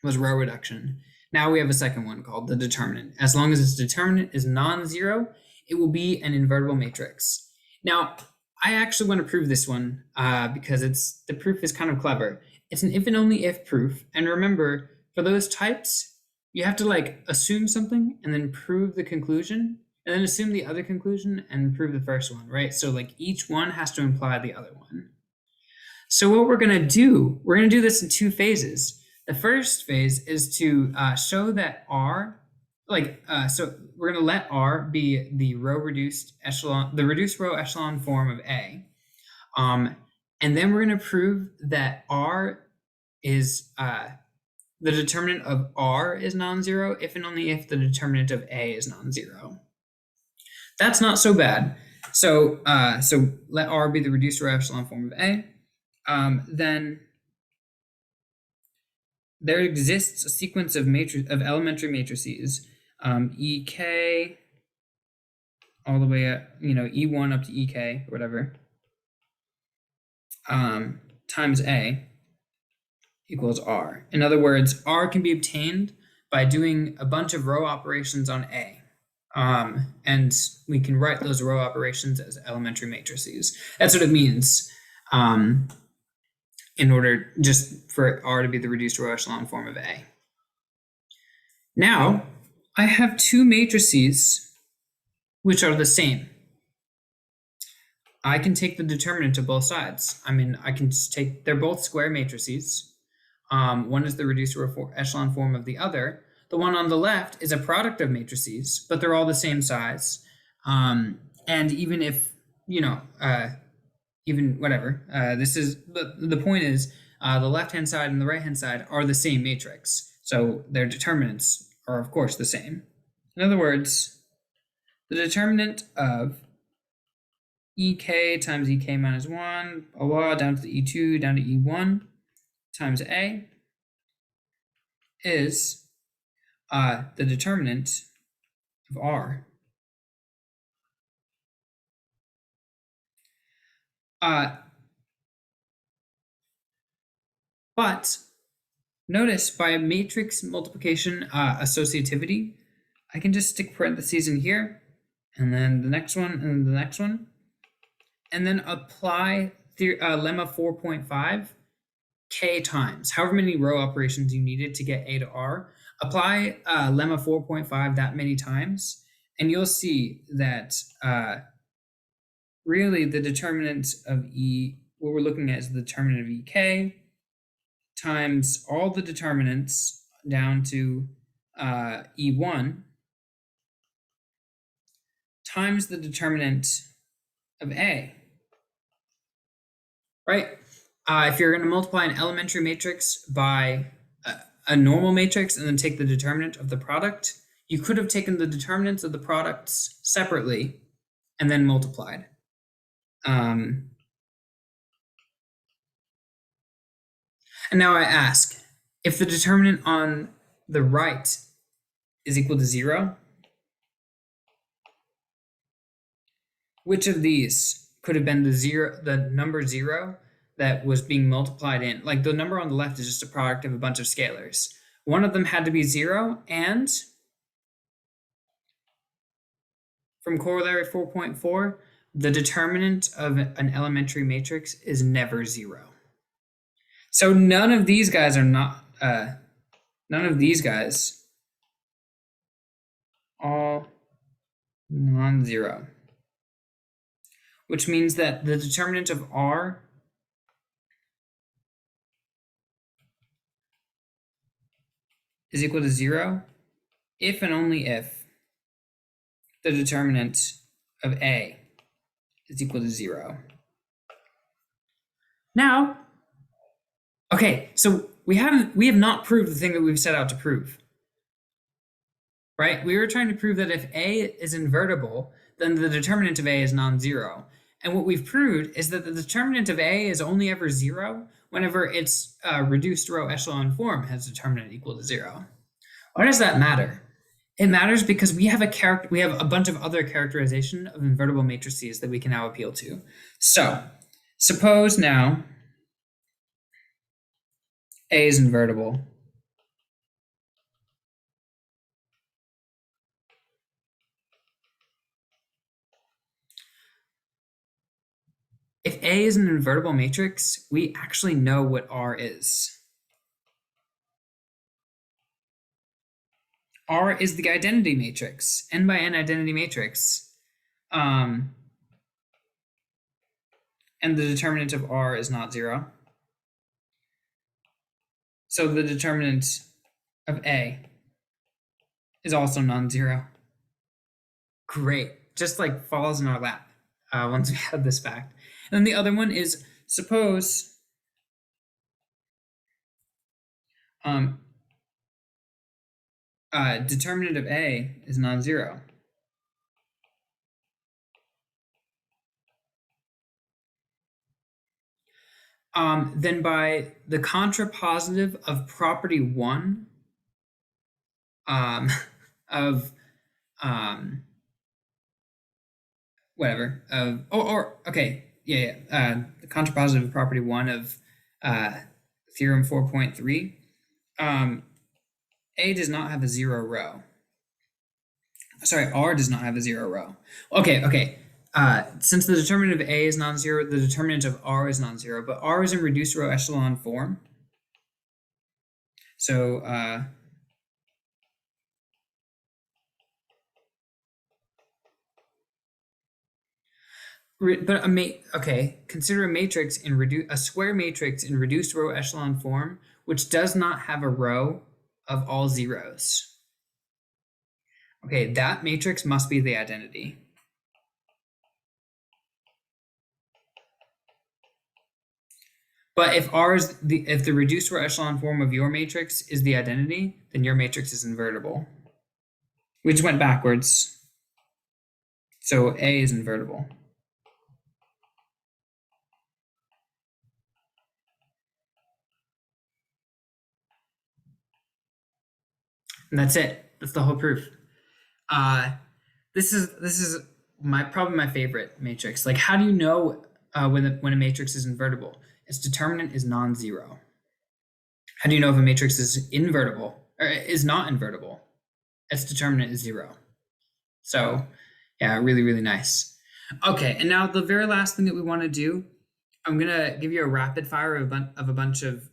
was row reduction. Now we have a second one called the determinant. As long as its determinant is non-zero, it will be an invertible matrix. Now, I actually want to prove this one because the proof is kind of clever. It's an if and only if proof. And remember, for those types, you have to like assume something and then prove the conclusion, and then assume the other conclusion and prove the first one, right? So like each one has to imply the other one. So what we're going to do this in two phases. The first phase is to show that R, so we're going to let R be the reduced row echelon form of A. And then we're going to prove that R is, the determinant of R is non-zero if and only if the determinant of A is non-zero. That's not so bad. So let R be the reduced row echelon form of A. Then there exists a sequence of elementary matrices, EK all the way up, E1 up to EK or whatever, times A equals R. In other words, R can be obtained by doing a bunch of row operations on A. And we can write those row operations as elementary matrices. That's what it means. In order just for R to be the reduced row echelon form of A. Now, I have two matrices which are the same. I can take the determinant of both sides. I mean, I can just take, they're both square matrices. One is the reduced row echelon form of the other. The one on the left is a product of matrices, but they're all the same size. And even if, even whatever, this is, the point is, the left-hand side and the right-hand side are the same matrix. So their determinants are, of course, the same. In other words, the determinant of EK times EK minus 1, blah, blah, down to the E2, down to E1, times A is the determinant of R. But notice by matrix multiplication associativity, I can just stick parentheses in here, and then the next one, and the next one, and then apply lemma 4.5 k times, however many row operations you needed to get A to R. Apply lemma 4.5 that many times, and you'll see that really the determinant of what we're looking at is the determinant of EK times all the determinants down to E1 times the determinant of A, right? If you're going to multiply an elementary matrix by a normal matrix and then take the determinant of the product, you could have taken the determinants of the products separately and then multiplied. And now I ask, if the determinant on the right is equal to 0, which of these could have been the number 0 that was being multiplied in? Like, the number on the left is just a product of a bunch of scalars. One of them had to be 0, and from corollary 4.4, the determinant of an elementary matrix is never 0. So none of these guys are all non-zero, which means that the determinant of R is equal to 0 if and only if the determinant of A is equal to 0. Now, Okay, so we have not proved the thing that we've set out to prove, right? We were trying to prove that if A is invertible, then the determinant of A is non-zero. And what we've proved is that the determinant of A is only ever zero whenever its reduced row echelon form has determinant equal to zero. Why does that matter? It matters because we have a bunch of other characterization of invertible matrices that we can now appeal to. So suppose now A is invertible. If A is an invertible matrix, we actually know what R is. R is the identity matrix, n by n identity matrix. And the determinant of R is not zero. So the determinant of A is also non-zero. Great, just like falls in our lap once we have this fact. And then the other one is suppose determinant of A is non-zero. Then by the contrapositive of property 1 of whatever of okay, the contrapositive of property 1 of theorem 4.3, A does not have a zero row. Sorry, R does not have a zero row. Okay. Since the determinant of A is non-zero, the determinant of R is non-zero, but R is in reduced row echelon form. So consider a matrix in a square matrix in reduced row echelon form, which does not have a row of all zeros. Okay, that matrix must be the identity. But if the reduced row echelon form of your matrix is the identity, then your matrix is invertible. We just went backwards. So A is invertible. And that's it. That's the whole proof. This is probably my favorite matrix. Like, how do you know when a matrix is invertible? Its determinant is non-zero. How do you know if a matrix is invertible or is not invertible? Its determinant is zero. So, yeah, really, really nice. Okay, and now the very last thing that we want to do, I'm gonna give you a rapid fire of a bunch of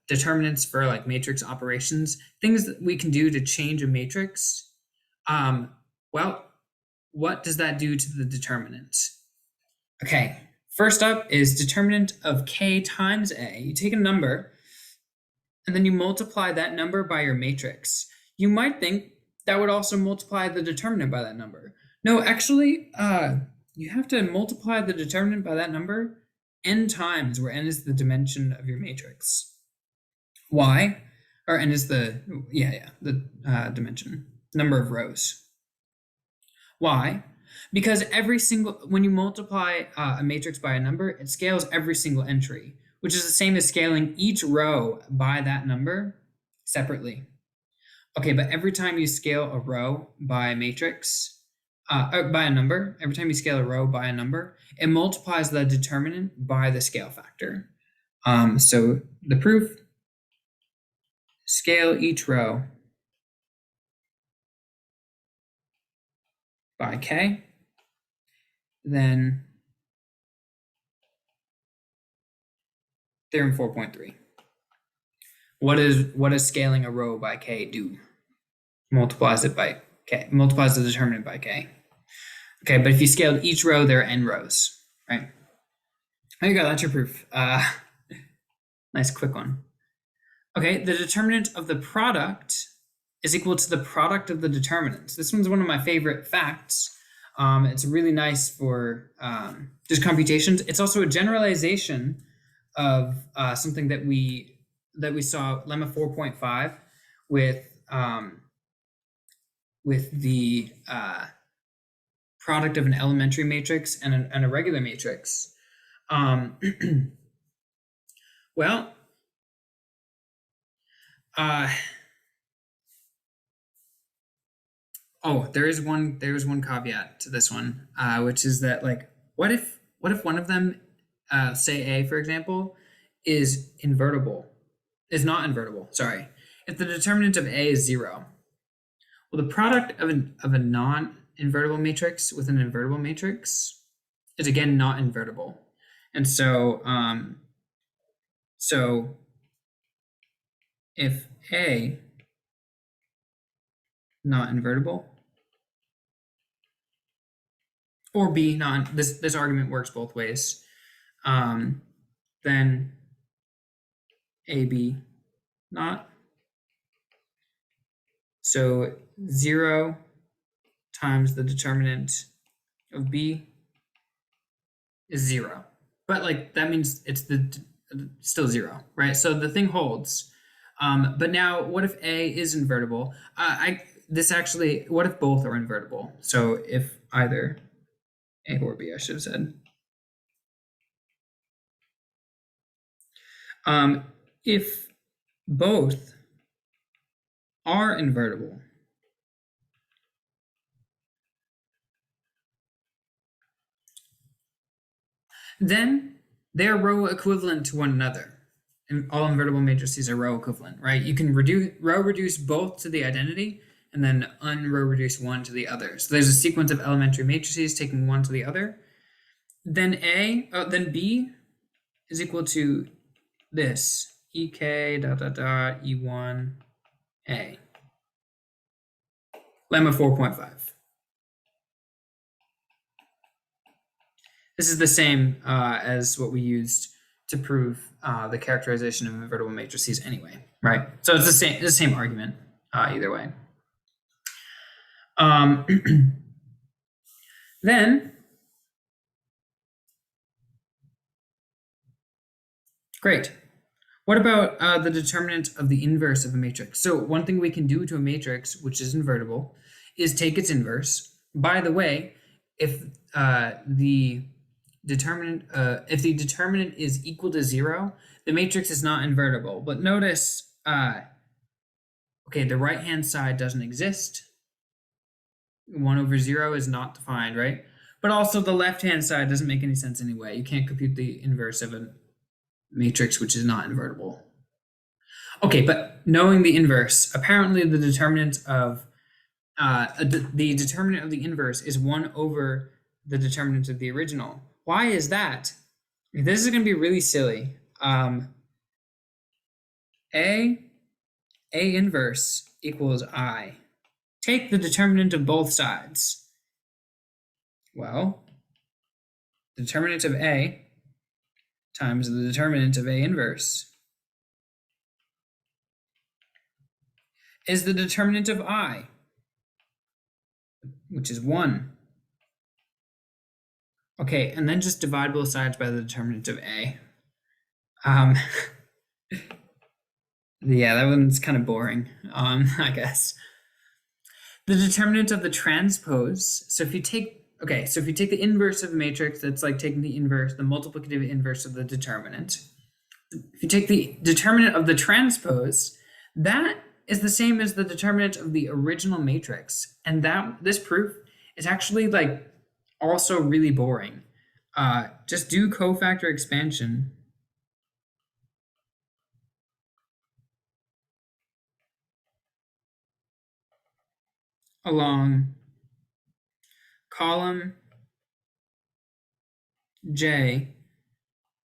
determinants for like matrix operations, things that we can do to change a matrix. Well, what does that do to the determinant? Okay, first up is determinant of K times A. You take a number and then you multiply that number by your matrix. You might think that would also multiply the determinant by that number. No, actually, you have to multiply the determinant by that number n times, where n is the dimension of your matrix. Why? Or n is the dimension, number of rows. Why? Because when you multiply a matrix by a number, it scales every single entry, which is the same as scaling each row by that number separately. Okay, but every time you scale a row by a matrix, or by a number, every time you scale a row by a number, it multiplies the determinant by the scale factor. So the proof, scale each row by K, then theorem 4.3. What does scaling a row by K do? Multiplies it by K, multiplies the determinant by K. Okay, but if you scaled each row, there are n rows, right? There you go, that's your proof. Nice quick one. Okay, the determinant of the product is equal to the product of the determinants. This one's one of my favorite facts. It's really nice for just computations. It's also a generalization of something that we that we saw, lemma 4.5, with the product of an elementary matrix and a regular matrix. Well, there's one caveat to this one, which is that, like, what if one of them, say A, for example, is not invertible. Sorry, if the determinant of A is 0, well, the product of a non-invertible matrix with an invertible matrix is again not invertible, and so if A not invertible, or B not, this argument works both ways, then AB not. So 0 times the determinant of B is 0. But, like, that means it's still 0, right? So the thing holds. But now, what if A is invertible? What if both are invertible? So if either A or B, I should have said. If both are invertible, then they're row equivalent to one another. And all invertible matrices are row equivalent, right? You can row reduce both to the identity and then unrow reduce one to the other. So there's a sequence of elementary matrices taking one to the other. Then B is equal to this, EK dot dot dot E1 A. Lemma 4.5. This is the same as what we used to prove the characterization of invertible matrices anyway, right? So it's the same argument either way. Then, great. What about the determinant of the inverse of a matrix? So one thing we can do to a matrix which is invertible is take its inverse. By the way, if the determinant is equal to 0, the matrix is not invertible. But notice, okay, the right-hand side doesn't exist. 1 over 0 is not defined, right? But also the left-hand side doesn't make any sense anyway. You can't compute the inverse of a matrix which is not invertible. Okay, but knowing the inverse, apparently the determinant of the inverse is 1 over the determinant of the original. Why is that? This is going to be really silly. A inverse equals I. Take the determinant of both sides. Well, the determinant of A times the determinant of A inverse is the determinant of I, which is 1. Okay, and then just divide both sides by the determinant of A. Yeah, that one's kind of boring, I guess. The determinant of the transpose, so if you take the inverse of a matrix, that's like taking the multiplicative inverse of the determinant. If you take the determinant of the transpose, that is the same as the determinant of the original matrix. And this proof is actually, like, also really boring. Just do cofactor expansion. Along column J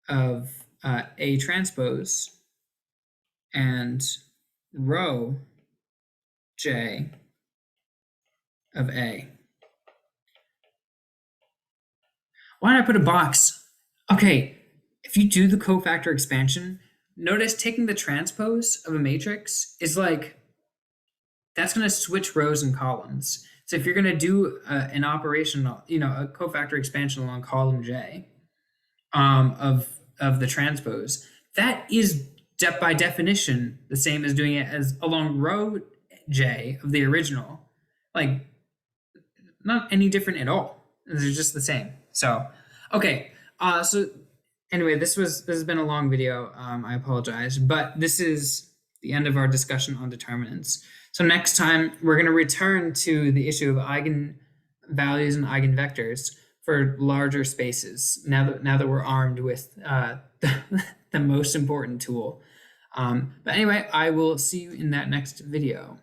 of A transpose and row J of A. Why did I put a box? Okay, if you do the cofactor expansion, notice taking the transpose of a matrix is like, that's going to switch rows and columns. So if you're going to do an operation, a cofactor expansion along column J of the transpose, that is by definition the same as doing it as along row J of the original. Like, not any different at all. They're just the same. So, okay. So anyway, this has been a long video. I apologize, but this is the end of our discussion on determinants. So next time we're going to return to the issue of eigenvalues and eigenvectors for larger spaces. Now that we're armed with the most important tool. But anyway, I will see you in that next video.